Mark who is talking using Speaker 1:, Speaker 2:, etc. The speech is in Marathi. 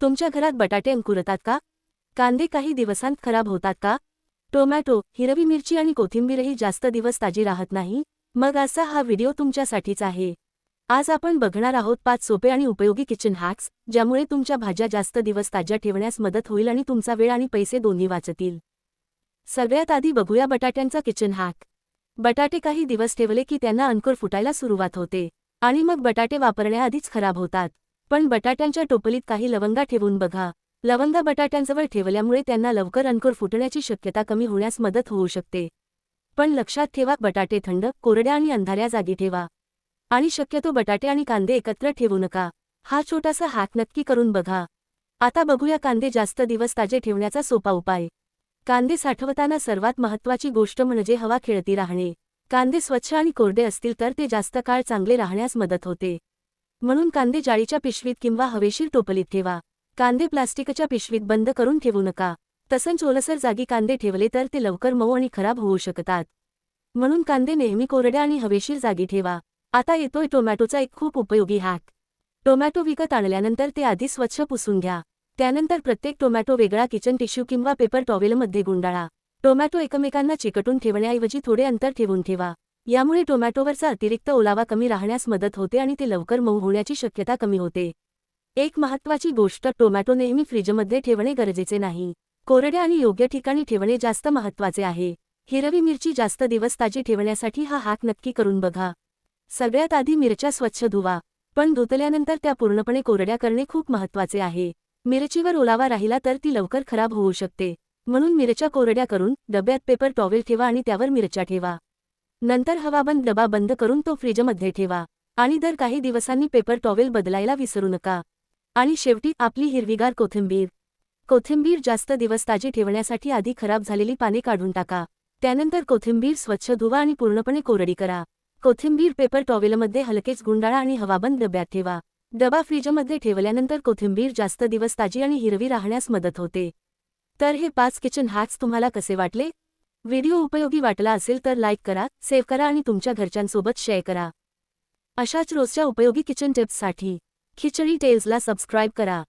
Speaker 1: तुमच्या घरात बटाटे अंकुरतात का? कांदे काही दिवसांत खराब होतात का? टोमॅटो, हिरवी मिरची आणि कोथिंबीरही जास्त दिवस ताजी राहत नाही? मग असा हा व्हिडिओ तुमच्यासाठीच आहे. आज आपण बघणार आहोत 5 सोपे आणि उपयोगी किचन हॅक्स, ज्यामुळे तुमच्या भाज्या जास्त दिवस ताज्या ठेवण्यास मदत होईल आणि तुमचा वेळ आणि पैसे दोन्ही वाचतील. सगळ्यात आधी बघूया बटाट्यांचा किचन हॅक. बटाटे काही दिवस ठेवले की त्यांना अंकुर फुटायला सुरुवात होते आणि मग बटाटे वापरण्याआधीच खराब होतात. पण बटाट्यांच्या टोपलीत काही लवंगा ठेवून बघा. लवंगा बटाट्यांजवळ ठेवल्यामुळे त्यांना लवकर अंकुर फुटण्याची शक्यता कमी होण्यास मदत होऊ शकते. पण लक्षात ठेवा, बटाटे थंड, कोरड्या आणि अंधाऱ्या जागी ठेवा. आणि शक्यतो बटाटे आणि कांदे एकत्र ठेवू नका. हा छोटासा हॅक नक्की करून बघा. आता बघूया कांदे जास्त दिवस ताजे ठेवण्याचा सोपा उपाय. कांदे साठवताना सर्वात महत्त्वाची गोष्ट म्हणजे हवा खेळती राहणे. कांदे स्वच्छ आणि कोरडे असतील तर ते जास्त काळ चांगले राहण्यास मदत होते. म्हणून कांदे जाळीच्या पिशवीत किंवा हवेशीर टोपलीत ठेवा. कांदे प्लास्टिकच्या पिशवीत बंद करून ठेवू नका. तसंच ओलसर जागी कांदे ठेवले तर ते लवकर मऊ आणि खराब होऊ शकतात. म्हणून कांदे नेहमी कोरड्या आणि हवेशीर जागी ठेवा. आता येतोय टोमॅटोचा एक खूप उपयोगी हॅक. टोमॅटो विकत आणल्यानंतर ते आधी स्वच्छ पुसून घ्या. त्यानंतर प्रत्येक टोमॅटो वेगळा किचन टिश्यू किंवा पेपर टॉवेलमध्ये गुंडाळा. टोमॅटो एकमेकांना चिकटून ठेवण्याऐवजी थोडे अंतर ठेवून ठेवा. यामुळे टोमॅटोवरचा अतिरिक्त ओलावा कमी राहण्यास मदत होते आणि ते लवकर मऊ होण्याची शक्यता कमी होते. एक महत्त्वाची गोष्ट, टोमॅटो नेहमी फ्रीजमध्ये ठेवणे गरजेचे नाही. कोरड्या आणि योग्य ठिकाणी ठेवणे जास्त महत्त्वाचे आहे. हिरवी मिरची जास्त दिवस ताजी ठेवण्यासाठी हा हॅक नक्की करून बघा. सगळ्यात आधी मिरच्या स्वच्छ धुवा. पण धुतल्यानंतर त्या पूर्णपणे कोरड्या करणे खूप महत्त्वाचे आहे. मिरचीवर ओलावा राहिला तर ती लवकर खराब होऊ शकते. म्हणून मिरच्या कोरड्या करून डब्यात पेपर टॉवेल ठेवा आणि त्यावर मिरच्या ठेवा. नंतर हवाबंद डबा बंद करून तो फ्रीजमध्ये ठेवा. आणि दर काही दिवसांनी पेपर टॉवेल बदलायला विसरू नका. आणि शेवटी आपली हिरवीगार कोथिंबीर. कोथिंबीर जास्त दिवस ताजी ठेवण्यासाठी आधी खराब झालेली पाने काढून टाका. त्यानंतर कोथिंबीर स्वच्छ धुवा आणि पूर्णपणे कोरडी करा. कोथिंबीर पेपर टॉवेलमध्ये हलकेच गुंडाळा आणि हवाबंद डब्यात ठेवा. डबा फ्रीजमध्ये ठेवल्यानंतर कोथिंबीर जास्त दिवस ताजी आणि हिरवी राहण्यास मदत होते. तर हे 5 किचन हॅक्स तुम्हाला कसे वाटले? व्हिडिओ उपयोगी वाटला असेल तर लाईक करा, सेव्ह करा आणि तुमच्या घरच्यांसोबत शेअर करा. अशाच रोजच्या उपयोगी किचन टिप्ससाठी खिचडी टेल्सला सबस्क्राईब करा.